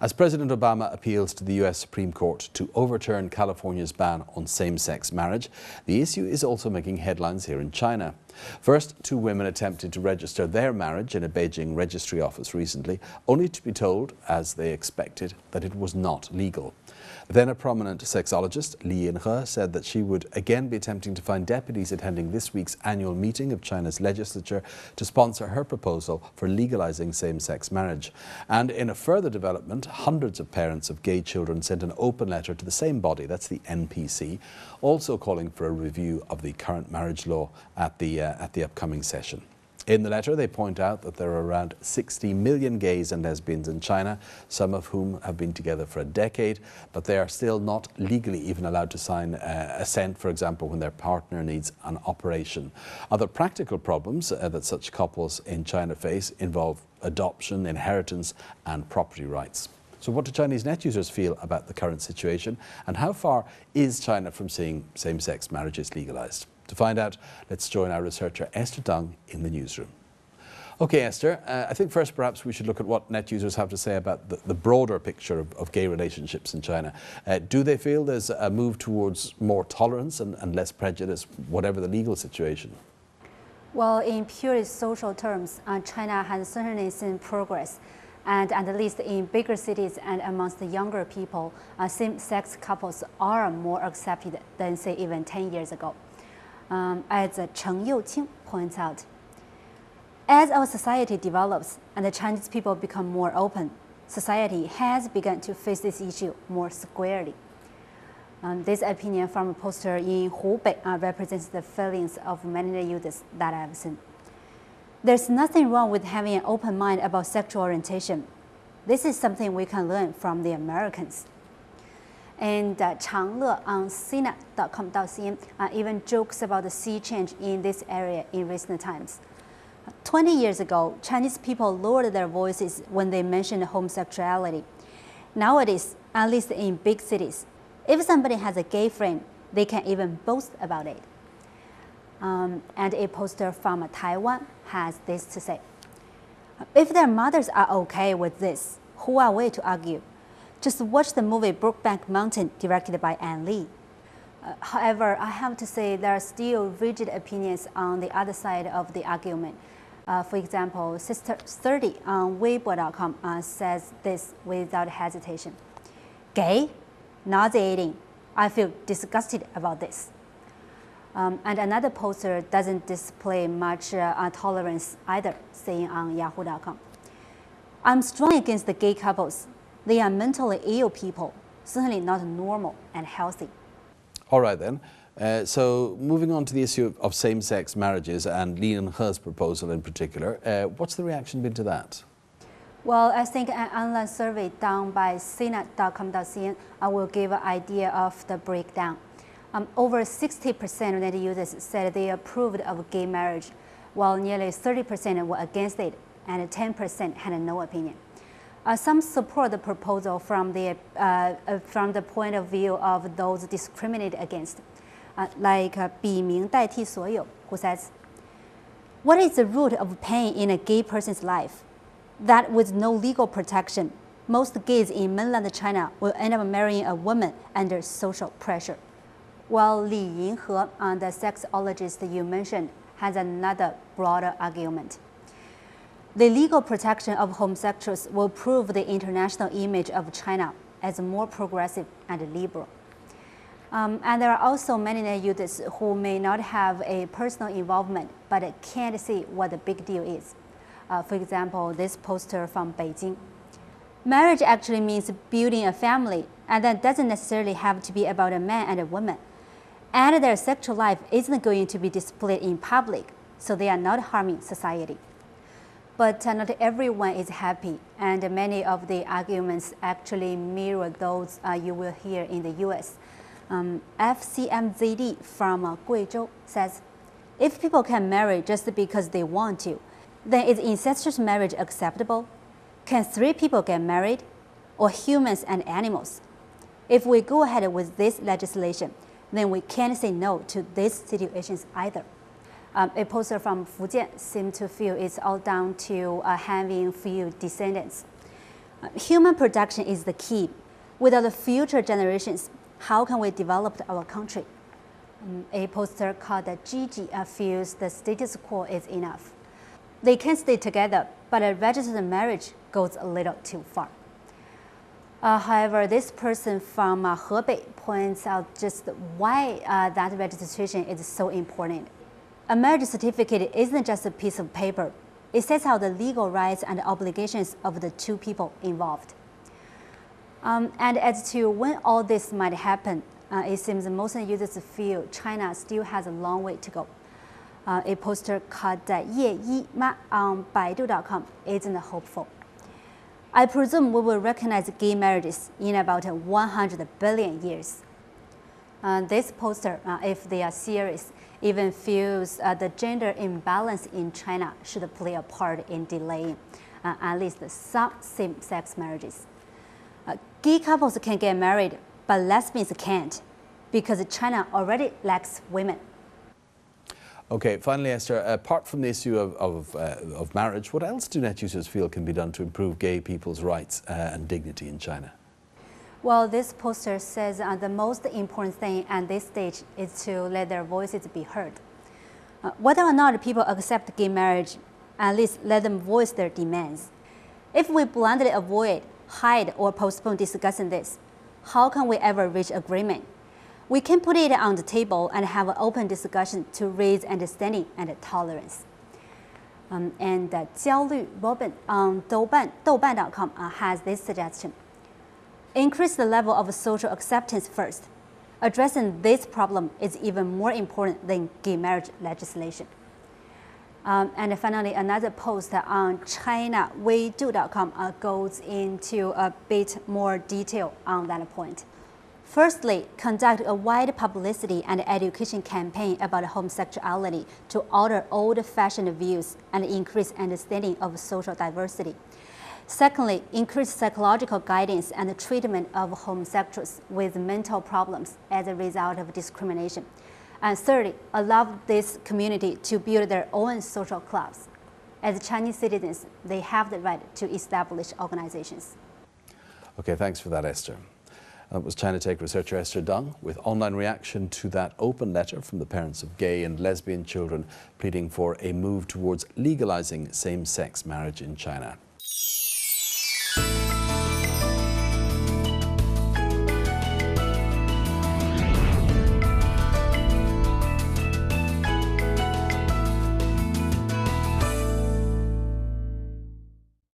as President Obama appeals to the U.S. Supreme Court to overturn California's ban on same-sex marriage, the issue is also making headlines here in China. First, two women attempted to register their marriage in a Beijing registry office recently, only to be told, as they expected, that it was not legal. Then a prominent sexologist, Li Yinhe, said that she would again be attempting to find deputies attending this week's annual meeting of China's legislature to sponsor her proposal for legalizing same-sex marriage. And in a further development, hundreds of parents of gay children sent an open letter to the same body, that's the NPC, also calling for a review of the current marriage law at the upcoming session. In the letter, they point out that there are around 60 million gays and lesbians in China, some of whom have been together for a decade, but they are still not legally even allowed to sign assent, for example, when their partner needs an operation. Other practical problems that such couples in China face involve adoption, inheritance, and property rights. So what do Chinese net users feel about the current situation, and how far is China from seeing same-sex marriages legalized? To find out, let's join our researcher Esther Dung in the newsroom. Okay, Esther, I think first perhaps we should look at what net users have to say about the broader picture of gay relationships in China. Do they feel there's a move towards more tolerance and less prejudice, whatever the legal situation? Well, in purely social terms, China has certainly seen progress. And at least in bigger cities and amongst the younger people, same-sex couples are more accepted than, say, even 10 years ago. As Cheng Youqing points out, as our society develops and the Chinese people become more open, society has begun to face this issue more squarely. This opinion from a poster in Hubei represents the feelings of many users that I've seen. There's nothing wrong with having an open mind about sexual orientation. This is something we can learn from the Americans. And Changle on Sina.com.cn even jokes about the sea change in this area in recent times. 20 years ago, Chinese people lowered their voices when they mentioned homosexuality. Nowadays, at least in big cities, if somebody has a gay friend, they can even boast about it. And a poster from Taiwan has this to say: if their mothers are okay with this, who are we to argue? Just watch the movie Brokeback Mountain, directed by Ann Lee. However, I have to say there are still rigid opinions on the other side of the argument. For example, Sister30 on Weibo.com says this without hesitation: gay? Nauseating. I feel disgusted about this. And another poster doesn't display much tolerance either, saying on Yahoo.com: I'm strongly against the gay couples. They are mentally ill people, certainly not normal and healthy. All right then. So moving on to the issue of same-sex marriages and Li Yinhe's proposal in particular, what's the reaction been to that? Well, I think an online survey done by Sina.com.cn will give an idea of the breakdown. Over 60% of net users said they approved of gay marriage, while nearly 30% were against it, and 10% had no opinion. Some support the proposal from the point of view of those discriminated against, like 笔名代替所有, who says, what is the root of pain in a gay person's life? That with no legal protection, most gays in mainland China will end up marrying a woman under social pressure. While Li Yinhe, the sexologist you mentioned, has another broader argument. The legal protection of homosexuals will prove the international image of China as more progressive and liberal. And there are also many users who may not have a personal involvement but can't see what the big deal is. For example, this poster from Beijing. Marriage actually means building a family, and that doesn't necessarily have to be about a man and a woman. And their sexual life isn't going to be displayed in public, so they are not harming society. But not everyone is happy, and many of the arguments actually mirror those you will hear in the US. FCMZD from Guizhou says, if people can marry just because they want to, then is incestuous marriage acceptable? Can 3 people get married? Or humans and animals? If we go ahead with this legislation, then we can't say no to these situations either. A poster from Fujian seemed to feel it's all down to having few descendants. Human production is the key. Without the future generations, how can we develop our country? A poster called Gigi feels the status quo is enough. They can stay together, but a registered marriage goes a little too far. However, this person from Hebei points out just why that registration is so important. A marriage certificate isn't just a piece of paper. It sets out the legal rights and obligations of the two people involved. And as to when all this might happen, it seems most users feel China still has a long way to go. A poster called Ye Yi Ma on Baidu.com isn't hopeful. I presume we will recognize gay marriages in about 100 billion years. This poster, if they are serious, even feels the gender imbalance in China should play a part in delaying at least some same-sex marriages. Gay couples can get married, but lesbians can't, because China already lacks women. Okay, finally, Esther, apart from the issue of marriage, what else do net users feel can be done to improve gay people's rights and dignity in China? Well, this poster says the most important thing at this stage is to let their voices be heard. Whether or not people accept gay marriage, at least let them voice their demands. If we blindly avoid, hide, or postpone discussing this, how can we ever reach agreement? We can put it on the table and have an open discussion to raise understanding and tolerance. And 焦虑 Robin on Douban.com has this suggestion. Increase the level of social acceptance first. Addressing this problem is even more important than gay marriage legislation. And finally, another post on ChinaWeidu.com goes into a bit more detail on that point. Firstly, conduct a wide publicity and education campaign about homosexuality to alter old-fashioned views and increase understanding of social diversity. Secondly, increase psychological guidance and treatment of homosexuals with mental problems as a result of discrimination. And thirdly, allow this community to build their own social clubs. As Chinese citizens, they have the right to establish organizations. Okay, thanks for that, Esther. That was China Tech researcher Esther Deng with online reaction to that open letter from the parents of gay and lesbian children pleading for a move towards legalizing same-sex marriage in China.